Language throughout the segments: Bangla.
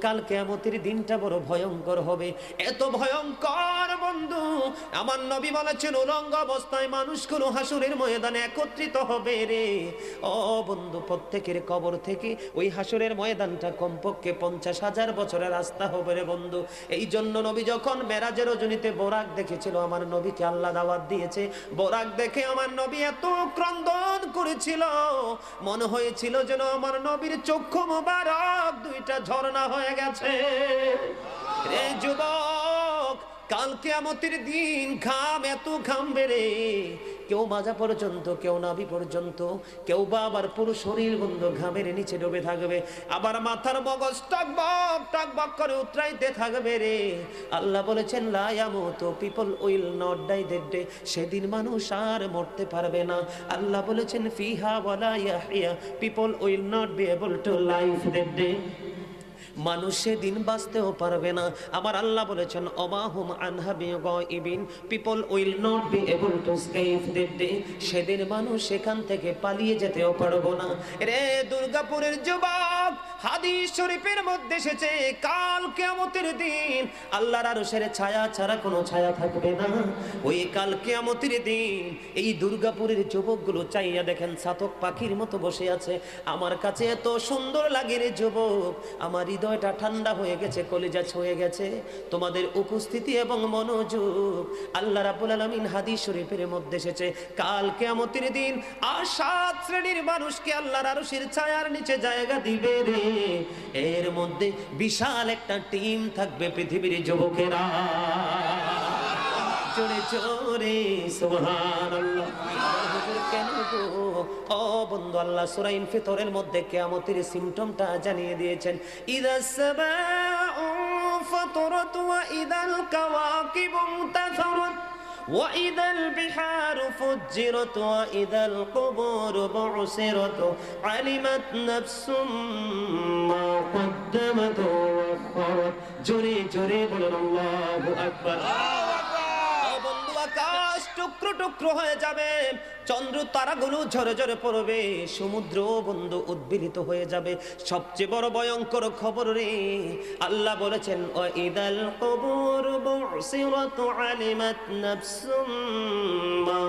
কাল কিয়ামতের দিনটা বড় ভয়ঙ্কর হবে, এত ভয়ঙ্কর বন্ধু। আমার নবী বলেছেন উলঙ্গ অবস্থায় মানুষগুলো হাসরের ময়দানে একত্রিত হবে রে। ও বন্ধু, প্রত্যেকের কবর থেকে ওই হাসরের ময়দানটা কমপক্ষে 50,000 বছরের রাস্তা হবে রে বন্ধু। এই জন্য নবী যখন মেরাজের রজনীতে বোরাক দেখেছিল, আমার নবীকে আল্লাহ দাওয়াত দিয়েছে, বোরাক দেখে আমার নবী এত ক্রন্দন করেছিল, মনে হয়েছিল যেন আমার নবীর চক্ষু মোবারক দুইটা ঝর্ণা হয়ে গেছে। রে যুবক, কাল কিয়ামতের দিন ঘাম এত ঘামবে রে, কেউ মাজা পর্যন্ত, কেউ নাভি পর্যন্ত, কেউ বা আবার পুরো শরীর বন্ধু ঘামের নিচে ডুবে থাকবে, আবার মাথার মগজ টকবক টকবক করে উতরাইতে থাকবে রে। আল্লাহ বলেছেন লা ইয়ামুতু, people will not die that day, সেদিন মানুষ আর মরতে পারবে না। আল্লাহ বলেছেন ফিহা ওয়ালা ইয়াহইয়া, people will not be able to live that day, মানুষ সেদিন বাঁচতেও পারবে না। আমার আল্লাহ বলেছেন অমাহুম আনহা বিগাইবিন, people will not be able to escape that day, সেদিন মানুষ সেখান থেকে পালিয়ে যেতেও পারবো না রে। দুর্গাপুরের যুবক, হাদিস শরীফের মধ্যে এসেছে কাল কিয়ামতের দিন আল্লাহর আরশের ছায়া ছাড়া কোনো ছায়া থাকবে না। ওই কাল কিয়ামতের দিন এই দুর্গাপুরের যুবকগুলো চাইয়া দেখেন চাতক পাখির মতো বসে আছে। আমার কাছে এত সুন্দর লাগে রে যুবক, আমার হৃদয়টা ঠান্ডা হয়ে গেছে, কলিজা ছুঁয়ে গেছে তোমাদের উপস্থিতি এবং মনোযোগ। আল্লাহ রাব্বুল আলামিন হাদিস শরীফের মধ্যে এসেছে কাল কিয়ামতের দিন আর 7 শ্রেণীর মানুষকে আল্লাহর আরশের ছায়ার নিচে জায়গা দিবে রে। এর মধ্যে বিশাল একটা টিম থাকবে পৃথিবীর যুবকেরা। জোরে জোরে সুবহানাল্লাহ। কেন গো ও বন্ধু, আল্লাহ সূরা ইনফিতরের মধ্যে কিয়ামতের সিম্পটমটা জানিয়ে দিয়েছেন। ইদাস সামাউ ফাতরাত ওয়া ইদাল কাওয়াকিবু ইনতাসারাত ওয়া ইদাল বিহারু ফুজ্জিরাত ওয়া ইদাল কুবুরু বু'সিরাত আলিমাত নাফসুম মা কদ্দামাত ওয়া আখারাত। জোরে জোরে বলুন আল্লাহু আকবার। আকাশ টুকরো টুকরো হয়ে যাবে, চন্দ্র তারাগুলো ঝরে ঝরে পড়বে, সমুদ্র বন্ধু উদ্বেলিত হয়ে যাবে। সবচেয়ে বড় ভয়ঙ্কর খবর রে, আল্লাহ বলেছেন ওয়াইদাল কুবুর বু'সিরাত আলিমাত নাফসুম মা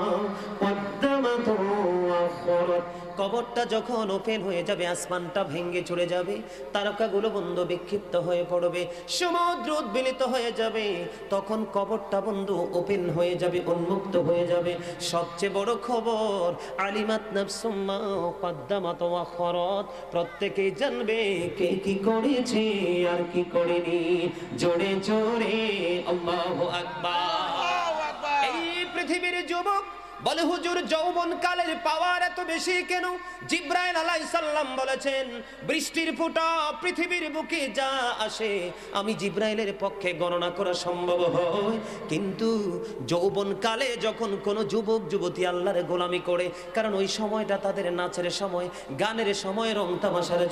কদ্দামাত ওয়া আখারাত। কবরটা যখন ওপেন হয়ে যাবে, আসমানটা ভেঙে চলে যাবে, তারকাগুলো বন্ধু বিক্ষিপ্ত হয়ে পড়বে, সমুদ্র উদ্বেলিত হয়ে যাবে, তখন কবরটা বন্ধু ওপেন হয়ে যাবে, উন্মুক্ত হয়ে যাবে। সবচেয়ে বড় খবর আলিমাত নাফসুম মা কদ্দামাত ওয়া আখারাত, প্রত্যেকেই জানবে কে কি করেছে আর কি করেনি। জোরে জোরে আল্লাহু আকবার। এই পৃথিবীর যুবক বলে হুজুর যৌবন কালের পাওয়ার এত বেশি কেন? জিব্রাইল আলাইহিস সালাম বলেছেন বৃষ্টির ফোঁটা পৃথিবীর বুকে যা আসে আমি জিব্রাইলের পক্ষে গণনা করা সম্ভব হয়, কিন্তু যৌবন কালে যখন কোনো যুবক যুবতী আল্লাহর গোলামি করে, কারণ ওই সময়টা তাদের নাচের সময়, গানের সময়, রং তামাশার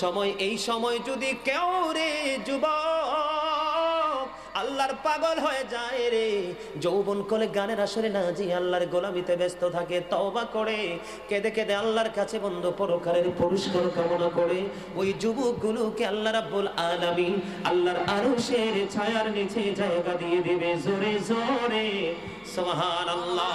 সময়, এই সময় যদি কেউ রে যুবক আল্লাহর পাগল হয়ে যায় রে, যৌবন কোলে গানের আসরে না যে আল্লাহর গোলামিতে ব্যস্ত থাকে, তওবা করে কেঁদে কেঁদে আল্লাহর কাছে বন্ধু পরকালের পুরস্কার কামনা করে, ওই যুবকগুলোকে আল্লাহ রাব্বুল আলামিন আল্লাহর আরশের ছায়ার নিচে জায়গা দিয়ে দিবে। জোরে জোরে সুবহানাল্লাহ।